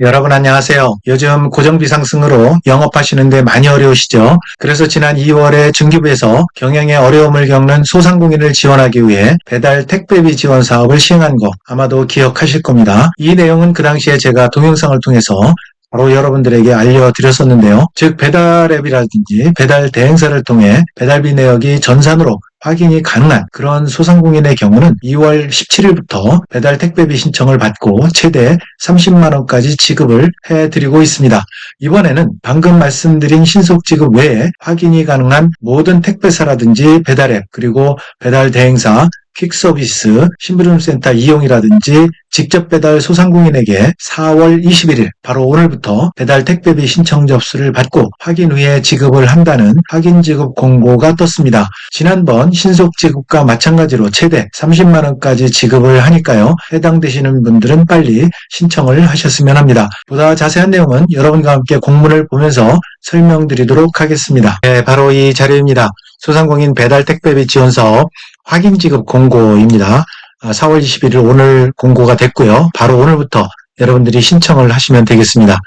여러분 안녕하세요. 요즘 고정비 상승으로 영업하시는데 많이 어려우시죠? 그래서 지난 2월에 중기부에서 경영에 어려움을 겪는 소상공인을 지원하기 위해 배달 택배비 지원 사업을 시행한 거 아마도 기억하실 겁니다. 이 내용은 그 당시에 제가 동영상을 통해서 바로 여러분들에게 알려드렸었는데요. 즉 배달 앱이라든지 배달 대행사를 통해 배달비 내역이 전산으로 확인이 가능한 그런 소상공인의 경우는 2월 17일부터 배달 택배비 신청을 받고 최대 30만 원까지 지급을 해드리고 있습니다. 이번에는 방금 말씀드린 신속 지급 외에 확인이 가능한 모든 택배사라든지 배달앱 그리고 배달 대행사 퀵서비스, 심부름센터 이용이라든지 직접 배달 소상공인에게 4월 21일 바로 오늘부터 배달 택배비 신청 접수를 받고 확인 후에 지급을 한다는 확인 지급 공고가 떴습니다. 지난번 신속 지급과 마찬가지로 최대 30만 원까지 지급을 하니까요. 해당되시는 분들은 빨리 신청을 하셨으면 합니다. 보다 자세한 내용은 여러분과 함께 공문을 보면서 설명드리도록 하겠습니다. 네, 바로 이 자료입니다. 소상공인 배달 택배비 지원 사업 확인 지급 공고입니다. 4월 21일 오늘 공고가 됐고요. 바로 오늘부터 여러분들이 신청을 하시면 되겠습니다.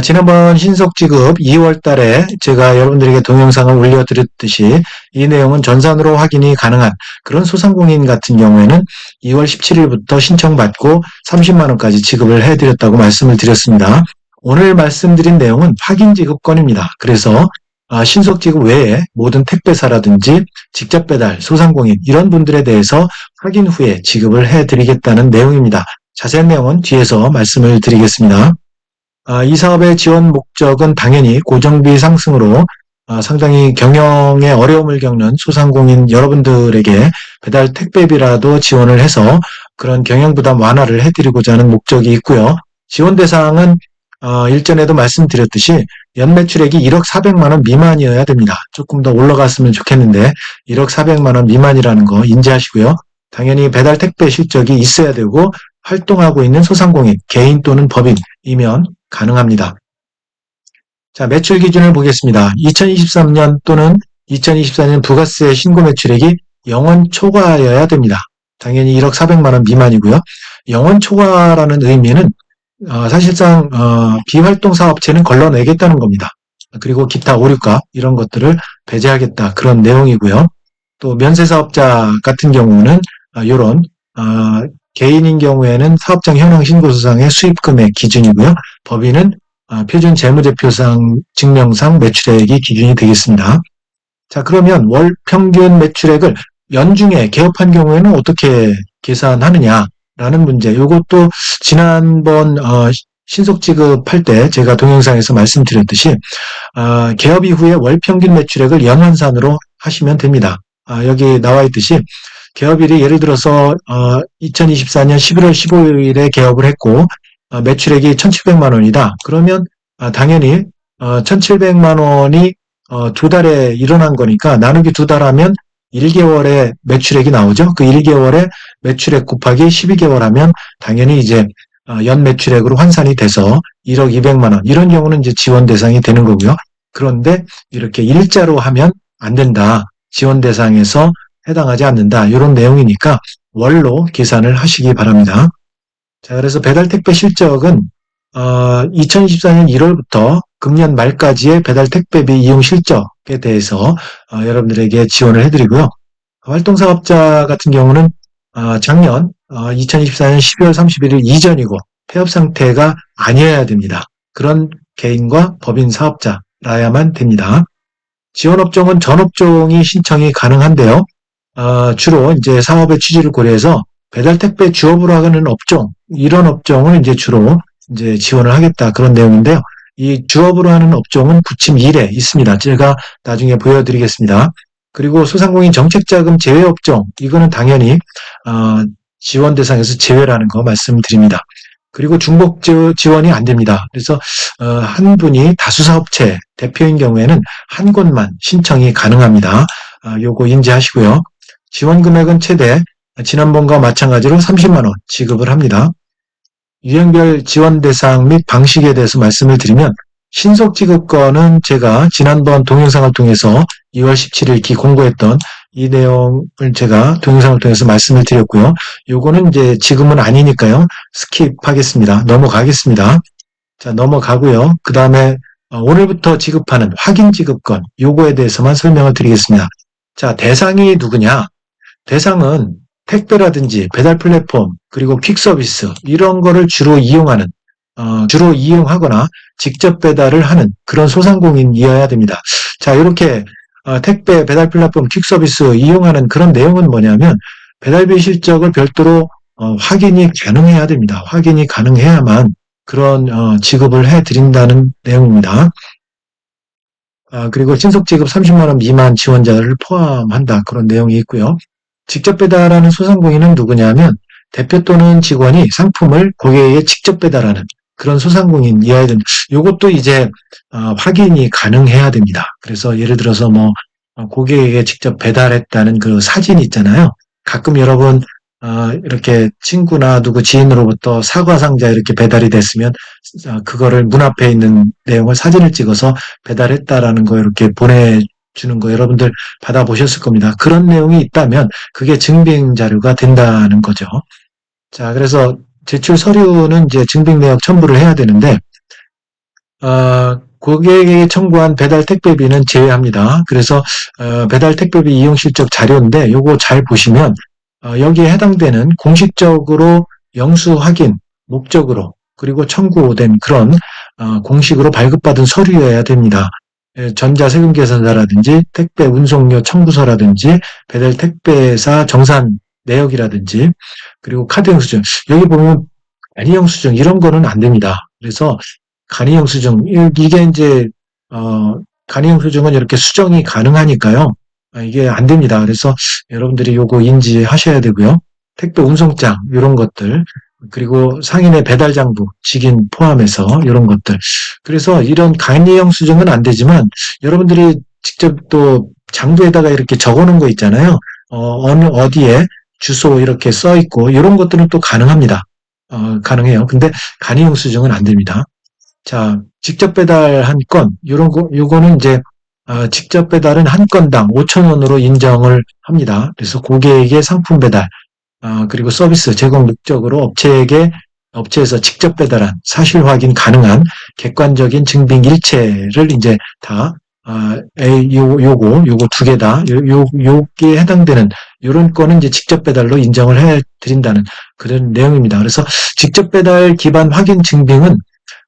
지난번 신속 지급 2월 달에 제가 여러분들에게 동영상을 올려드렸듯이 이 내용은 전산으로 확인이 가능한 그런 소상공인 같은 경우에는 2월 17일부터 신청받고 30만 원까지 지급을 해드렸다고 말씀을 드렸습니다. 오늘 말씀드린 내용은 확인 지급건입니다. 그래서 신속 지급 외에 모든 택배사라든지 직접 배달, 소상공인 이런 분들에 대해서 확인 후에 지급을 해드리겠다는 내용입니다. 자세한 내용은 뒤에서 말씀을 드리겠습니다. 이 사업의 지원 목적은 당연히 고정비 상승으로 상당히 경영에 어려움을 겪는 소상공인 여러분들에게 배달 택배비라도 지원을 해서 그런 경영 부담 완화를 해드리고자 하는 목적이 있고요. 지원 대상은 일전에도 말씀드렸듯이 연매출액이 1억 400만 원 미만이어야 됩니다. 조금 더 올라갔으면 좋겠는데 1억 400만 원 미만이라는 거 인지하시고요. 당연히 배달 택배 실적이 있어야 되고 활동하고 있는 소상공인, 개인 또는 법인이면 가능합니다. 자, 매출 기준을 보겠습니다. 2023년 또는 2024년 부가세 신고 매출액이 영원 초과여야 됩니다. 당연히 1억 400만 원 미만이고요. 영원 초과라는 의미는 사실상 비활동 사업체는 걸러내겠다는 겁니다. 그리고 기타 오류값 이런 것들을 배제하겠다 그런 내용이고요. 또 면세사업자 같은 경우는 이런 개인인 경우에는 사업장 현황 신고서상의 수입금액 기준이고요. 법인은 표준 재무제표상 증명상 매출액이 기준이 되겠습니다. 자, 그러면 월 평균 매출액을 연중에 개업한 경우에는 어떻게 계산하느냐? 라는 문제. 이것도 지난번 신속 지급할 때 제가 동영상에서 말씀드렸듯이 개업 이후에 월 평균 매출액을 연환산으로 하시면 됩니다. 여기 나와 있듯이 개업일이 예를 들어서 2024년 11월 15일에 개업을 했고 매출액이 1,700만 원이다. 그러면 당연히 1,700만 원이 두 달에 일어난 거니까 나누기 두 달 하면 1개월의 매출액이 나오죠. 그 1개월의 매출액 곱하기 12개월 하면 당연히 이제 연 매출액으로 환산이 돼서 1억 200만 원 이런 경우는 이제 지원 대상이 되는 거고요. 그런데 이렇게 일자로 하면 안 된다. 지원 대상에서 해당하지 않는다. 이런 내용이니까 월로 계산을 하시기 바랍니다. 자, 그래서 배달 택배 실적은 2024년 1월부터 금년 말까지의 배달 택배비 이용 실적에 대해서 여러분들에게 지원을 해드리고요. 활동사업자 같은 경우는 작년 2024년 12월 31일 이전이고 폐업 상태가 아니어야 됩니다. 그런 개인과 법인 사업자라야만 됩니다. 지원업종은 전업종이 신청이 가능한데요. 주로 이제 사업의 취지를 고려해서 배달 택배 주업으로 하는 업종 이런 업종을 이제 주로 이제 지원을 하겠다 그런 내용인데요. 이 주업으로 하는 업종은 부침 1에 있습니다. 제가 나중에 보여드리겠습니다. 그리고 소상공인 정책자금 제외 업종 이거는 당연히 지원 대상에서 제외라는 거 말씀드립니다. 그리고 중복 지원이 안 됩니다. 그래서 한 분이 다수사업체 대표인 경우에는 한 곳만 신청이 가능합니다. 요거 인지하시고요. 지원 금액은 최대 지난번과 마찬가지로 30만 원 지급을 합니다. 유형별 지원 대상 및 방식에 대해서 말씀을 드리면 신속 지급건은 제가 지난번 동영상을 통해서 2월 17일 공고했던 이 내용을 제가 동영상을 통해서 말씀을 드렸고요. 요거는 이제 지금은 아니니까요. 스킵하겠습니다. 넘어가겠습니다. 자, 넘어가고요. 그 다음에 오늘부터 지급하는 확인 지급건 요거에 대해서만 설명을 드리겠습니다. 자, 대상이 누구냐? 대상은 택배라든지 배달 플랫폼 그리고 퀵 서비스 이런 거를 주로 이용하거나 직접 배달을 하는 그런 소상공인이어야 됩니다. 자, 이렇게 택배 배달 플랫폼 퀵 서비스 이용하는 그런 내용은 뭐냐면 배달비 실적을 별도로 확인이 가능해야 됩니다. 확인이 가능해야만 그런 지급을 해드린다는 내용입니다. 그리고 신속 지급 30만 원 미만 지원자를 포함한다. 그런 내용이 있고요. 직접 배달하는 소상공인은 누구냐면 대표 또는 직원이 상품을 고객에게 직접 배달하는 그런 소상공인이어야 됩니다. 이것도 이제 확인이 가능해야 됩니다. 그래서 예를 들어서 뭐 고객에게 직접 배달했다는 그 사진 있잖아요. 가끔 여러분 이렇게 친구나 누구 지인으로부터 사과 상자 이렇게 배달이 됐으면 그거를 문 앞에 있는 내용을 사진을 찍어서 배달했다라는 거 이렇게 보내주는 거 여러분들 받아보셨을 겁니다. 그런 내용이 있다면 그게 증빙 자료가 된다는 거죠. 자, 그래서 제출 서류는 이제 증빙 내역 첨부를 해야 되는데 고객에게 청구한 배달 택배비는 제외합니다. 그래서 배달 택배비 이용 실적 자료인데 요거 잘 보시면 여기에 해당되는 공식적으로 영수 확인 목적으로 그리고 청구된 그런 공식으로 발급받은 서류여야 됩니다. 전자세금계산서라든지 택배 운송료 청구서라든지 배달 택배사 정산 내역이라든지 그리고 카드 영수증 여기 보면 간이 영수증 이런 거는 안 됩니다. 그래서 간이 영수증 이게 이제 간이 영수증은 이렇게 수정이 가능하니까요. 이게 안 됩니다. 그래서 여러분들이 요거 인지하셔야 되고요. 택배 운송장 이런 것들 그리고 상인의 배달 장부 직인 포함해서 이런 것들 그래서 이런 간이 영수증은 안 되지만 여러분들이 직접 또 장부에다가 이렇게 적어놓은 거 있잖아요. 어디에 주소 이렇게 써 있고 이런 것들은 또 가능합니다. 가능해요. 근데 간이 영수증은 안 됩니다. 자, 직접 배달한 건, 요거는 이제, 직접 배달은 한 건당 5,000원으로 인정을 합니다. 그래서 고객에게 상품 배달, 그리고 서비스 제공 목적으로 업체에서 직접 배달한 사실 확인 가능한 객관적인 증빙 일체를 이제 다, 요거 두 개 다, 요게 해당되는, 요런 거는 이제 직접 배달로 인정을 해 드린다는 그런 내용입니다. 그래서 직접 배달 기반 확인 증빙은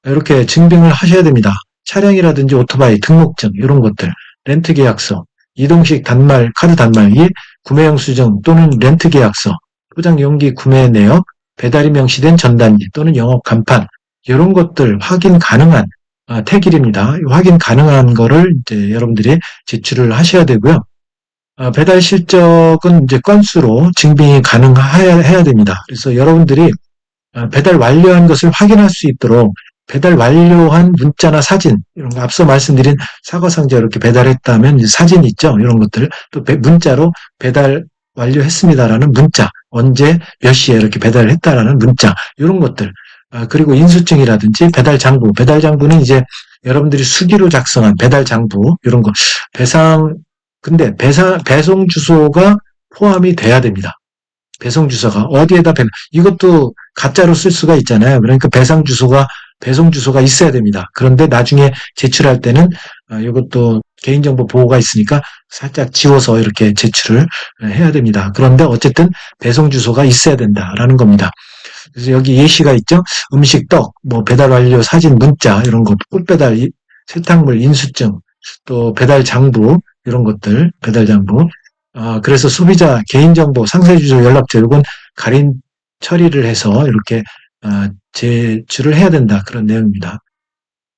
이렇게 증빙을 하셔야 됩니다. 차량이라든지 오토바이 등록증 이런 것들, 렌트 계약서, 이동식 단말, 카드 단말기, 구매 영수증 또는 렌트 계약서, 포장 용기 구매 내역, 배달이 명시된 전단지 또는 영업 간판 이런 것들 확인 가능한 태길입니다. 확인 가능한 거를 이제 여러분들이 제출을 하셔야 되고요. 배달 실적은 이제 건수로 증빙이 가능해야 됩니다. 그래서 여러분들이 배달 완료한 것을 확인할 수 있도록 배달 완료한 문자나 사진, 이런 거 앞서 말씀드린 사과 상자 이렇게 배달했다면 사진 있죠? 이런 것들. 또 문자로 배달 완료했습니다라는 문자, 언제 몇 시에 이렇게 배달을 했다라는 문자, 이런 것들. 그리고 인수증이라든지 배달 장부. 배달 장부는 이제 여러분들이 수기로 작성한 배달 장부, 이런 거. 근데 배송 주소가 포함이 돼야 됩니다. 배송 주소가 어디에다 이것도 가짜로 쓸 수가 있잖아요. 그러니까 배송 주소가 있어야 됩니다. 그런데 나중에 제출할 때는 이것도 개인정보 보호가 있으니까 살짝 지워서 이렇게 제출을 해야 됩니다. 그런데 어쨌든 배송 주소가 있어야 된다라는 겁니다. 그래서 여기 예시가 있죠. 음식, 떡, 뭐 배달 완료 사진, 문자 이런 것, 꽃배달, 세탁물, 인수증, 또 배달 장부 이런 것들, 배달 장부. 그래서 소비자 개인정보, 상세주소, 연락처 이건 가림 처리를 해서 이렇게 제출을 해야 된다. 그런 내용입니다.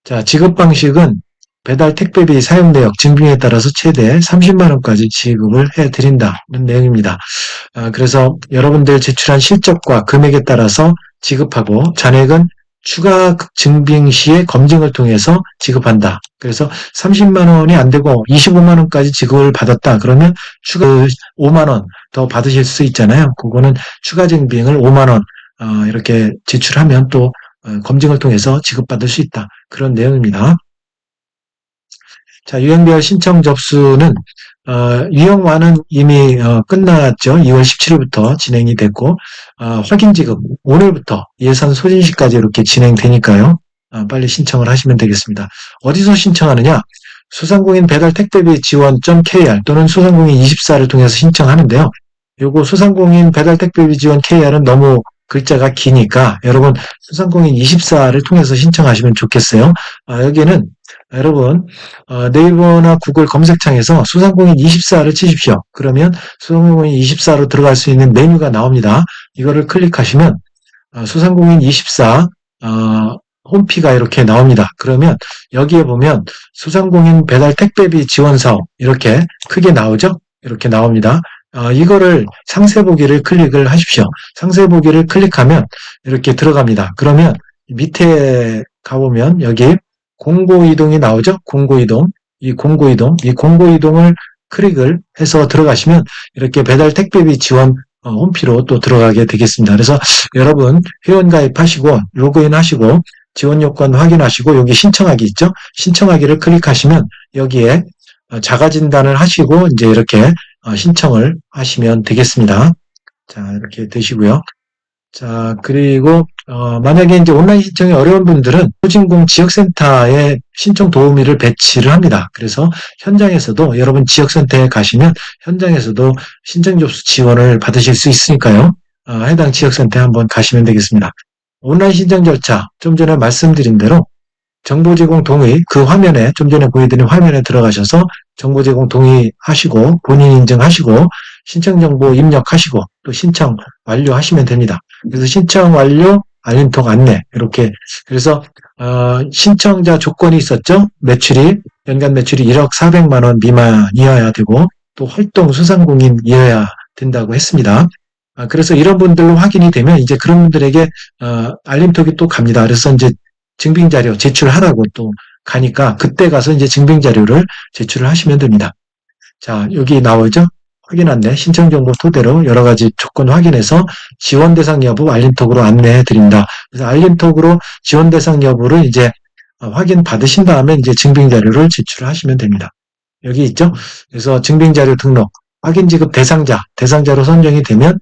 자, 지급 방식은 배달 택배비 사용 내역 증빙에 따라서 최대 30만 원까지 지급을 해드린다는 내용입니다. 그래서 여러분들 제출한 실적과 금액에 따라서 지급하고 잔액은 추가 증빙 시에 검증을 통해서 지급한다. 그래서 30만 원이 안 되고 25만 원까지 지급을 받았다. 그러면 추가 5만 원 더 받으실 수 있잖아요. 그거는 추가 증빙을 5만 원 이렇게 제출하면 또 검증을 통해서 지급받을 수 있다. 그런 내용입니다. 자, 유형별 신청 접수는 유형화는 이미 끝났죠. 2월 17일부터 진행이 됐고 확인 지급 오늘부터 예산 소진시까지 이렇게 진행되니까요. 빨리 신청을 하시면 되겠습니다. 어디서 신청하느냐? 소상공인 배달 택배비 지원.kr 또는 소상공인 24를 통해서 신청하는데요. 요거 소상공인 배달 택배비 지원 KR은 너무 글자가 기니까 여러분 소상공인 24를 통해서 신청하시면 좋겠어요. 여기는 여러분 네이버나 구글 검색창에서 소상공인 24를 치십시오. 그러면 소상공인 24로 들어갈 수 있는 메뉴가 나옵니다. 이거를 클릭하시면 소상공인 24 홈피가 이렇게 나옵니다. 그러면 여기에 보면 소상공인 배달 택배비 지원 사업 이렇게 크게 나오죠? 이렇게 나옵니다. 이거를 상세 보기를 클릭을 하십시오. 상세 보기를 클릭하면 이렇게 들어갑니다. 그러면 밑에 가보면 여기 공고이동이 나오죠? 공고이동. 이 공고이동을 클릭을 해서 들어가시면 이렇게 배달 택배비 지원 홈피로 또 들어가게 되겠습니다. 그래서 여러분 회원가입하시고 로그인 하시고 지원 요건 확인하시고 여기 신청하기 있죠? 신청하기를 클릭하시면 여기에 자가 진단을 하시고 이제 이렇게 신청을 하시면 되겠습니다. 자, 이렇게 되시고요. 자, 그리고 만약에 이제 온라인 신청이 어려운 분들은 소진공 지역센터에 신청 도우미를 배치를 합니다. 그래서 현장에서도 여러분 지역센터에 가시면 현장에서도 신청 접수 지원을 받으실 수 있으니까요. 해당 지역센터에 한번 가시면 되겠습니다. 온라인 신청 절차 좀 전에 말씀드린 대로 정보 제공 동의 그 화면에 좀 전에 보여드린 화면에 들어가셔서 정보 제공 동의하시고 본인 인증하시고 신청 정보 입력하시고 또 신청 완료하시면 됩니다. 그래서 신청 완료 알림톡 안내 이렇게 그래서 신청자 조건이 있었죠. 매출이 연간 매출이 1억 400만 원 미만이어야 되고 또 활동 소상공인이어야 된다고 했습니다. 그래서 이런 분들로 확인이 되면 이제 그런 분들에게 알림톡이 또 갑니다. 그래서 이제 증빙자료 제출하라고 또 가니까 그때 가서 이제 증빙자료를 제출을 하시면 됩니다. 자, 여기 나오죠? 확인 안내, 신청 정보 토대로 여러 가지 조건 확인해서 지원 대상 여부 알림톡으로 안내해 드립니다. 그래서 알림톡으로 지원 대상 여부를 이제 확인 받으신 다음에 이제 증빙자료를 제출하시면 됩니다. 여기 있죠? 그래서 증빙자료 등록, 확인 지급 대상자로 선정이 되면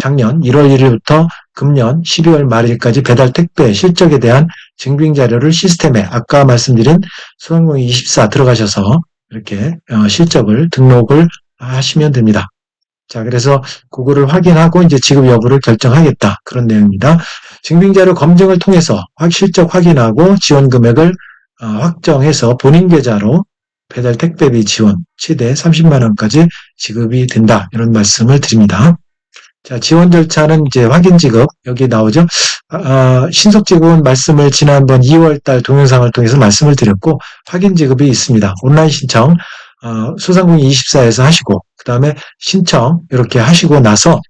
작년 1월 1일부터 금년 12월 말일까지 배달 택배 실적에 대한 증빙 자료를 시스템에 아까 말씀드린 소상공인 24 들어가셔서 이렇게 실적을 등록을 하시면 됩니다. 자, 그래서 그거를 확인하고 이제 지급 여부를 결정하겠다. 그런 내용입니다. 증빙 자료 검증을 통해서 실적 확인하고 지원 금액을 확정해서 본인 계좌로 배달 택배비 지원 최대 30만 원까지 지급이 된다. 이런 말씀을 드립니다. 자, 지원 절차는 이제 확인 지급, 여기 나오죠? 신속 지급은 말씀을 지난번 2월달 동영상을 통해서 말씀을 드렸고, 확인 지급이 있습니다. 온라인 신청, 소상공인 24에서 하시고, 그 다음에 신청, 이렇게 하시고 나서,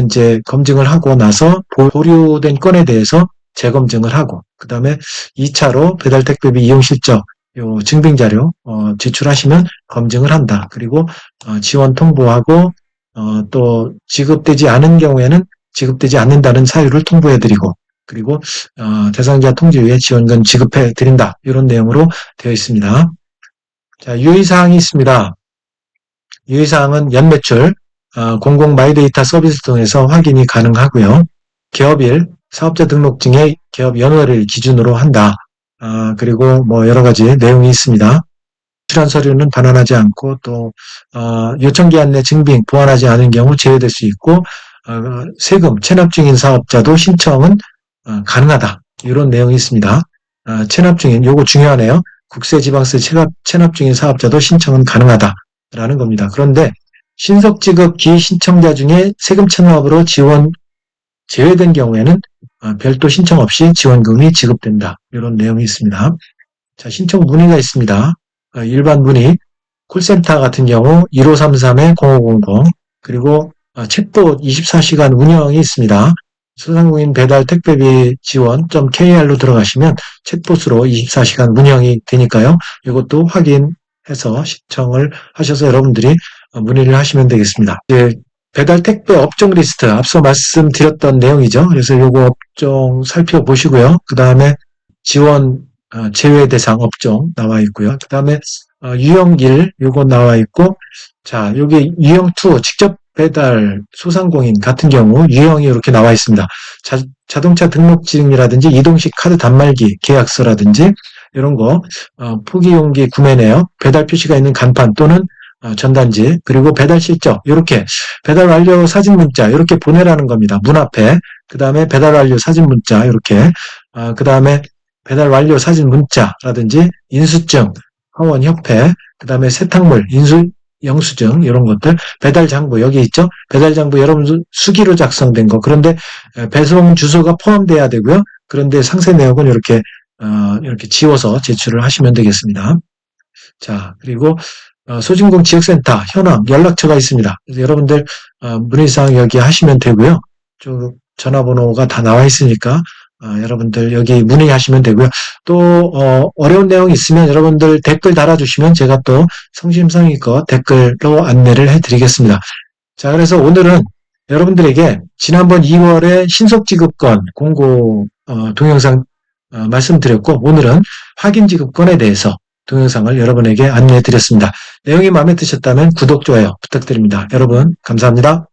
이제 검증을 하고 나서 보류된 건에 대해서 재검증을 하고, 그 다음에 2차로 배달 택배비 이용 실적, 요 증빙자료, 제출하시면 검증을 한다. 그리고, 지원 통보하고, 또 지급되지 않은 경우에는 지급되지 않는다는 사유를 통보해드리고 그리고 대상자 통지 후에 지원금 지급해드린다. 이런 내용으로 되어 있습니다. 자, 유의사항이 있습니다. 유의사항은 연매출, 공공 마이데이터 서비스 통해서 확인이 가능하고요. 개업일, 사업자 등록증의 개업 연월일 기준으로 한다. 그리고 뭐 여러 가지 내용이 있습니다. 출한 서류는 반환하지 않고 또 요청기한 내 증빙 보완하지 않은 경우 제외될 수 있고 세금 체납 중인 사업자도 신청은 가능하다. 이런 내용이 있습니다. 체납 중인 요거 중요하네요. 국세지방세 체납 중인 사업자도 신청은 가능하다라는 겁니다. 그런데 신속지급 기신청자 중에 세금 체납으로 지원 제외된 경우에는 별도 신청 없이 지원금이 지급된다. 이런 내용이 있습니다. 자, 신청 문의가 있습니다. 일반 문의, 콜센터 같은 경우 1533-0500 그리고 챗봇 24시간 운영이 있습니다. 소상공인 배달 택배비 지원.kr로 들어가시면 챗봇으로 24시간 운영이 되니까요. 이것도 확인해서 신청을 하셔서 여러분들이 문의를 하시면 되겠습니다. 이제 배달 택배 업종 리스트 앞서 말씀드렸던 내용이죠. 그래서 요거 업종 살펴보시고요. 그 다음에 지원 제외 대상 업종 나와 있고요. 그 다음에 유형 1 요거 나와 있고 자 여기 유형 2 직접 배달 소상공인 같은 경우 유형이 이렇게 나와 있습니다. 자동차 등록증이라든지 이동식 카드 단말기 계약서라든지 이런 거, 포기용기 구매 내역, 배달 표시가 있는 간판 또는 전단지, 그리고 배달 실적, 이렇게 배달 완료 사진 문자 이렇게 보내라는 겁니다. 문 앞에. 그 다음에 배달 완료 사진 문자 이렇게, 그 다음에 배달 완료 사진 문자라든지 인수증, 하원협회, 그 다음에 세탁물, 영수증 이런 것들, 배달 장부 여기 있죠. 배달 장부 여러분 수기로 작성된 거. 그런데 배송 주소가 포함돼야 되고요. 그런데 상세 내역은 이렇게 지워서 제출을 하시면 되겠습니다. 자, 그리고 소진공 지역센터 현황 연락처가 있습니다. 그래서 여러분들 문의사항 여기 하시면 되고요. 쭉 전화번호가 다 나와 있으니까 여러분들 여기 문의하시면 되고요. 또 어려운 내용이 있으면 여러분들 댓글 달아주시면 제가 또 성심성의껏 댓글로 안내를 해드리겠습니다. 자, 그래서 오늘은 여러분들에게 지난번 2월에 신속지급권 공고 동영상 말씀드렸고, 오늘은 확인지급권에 대해서 동영상을 여러분에게 안내해 드렸습니다. 내용이 마음에 드셨다면 구독, 좋아요 부탁드립니다. 여러분 감사합니다.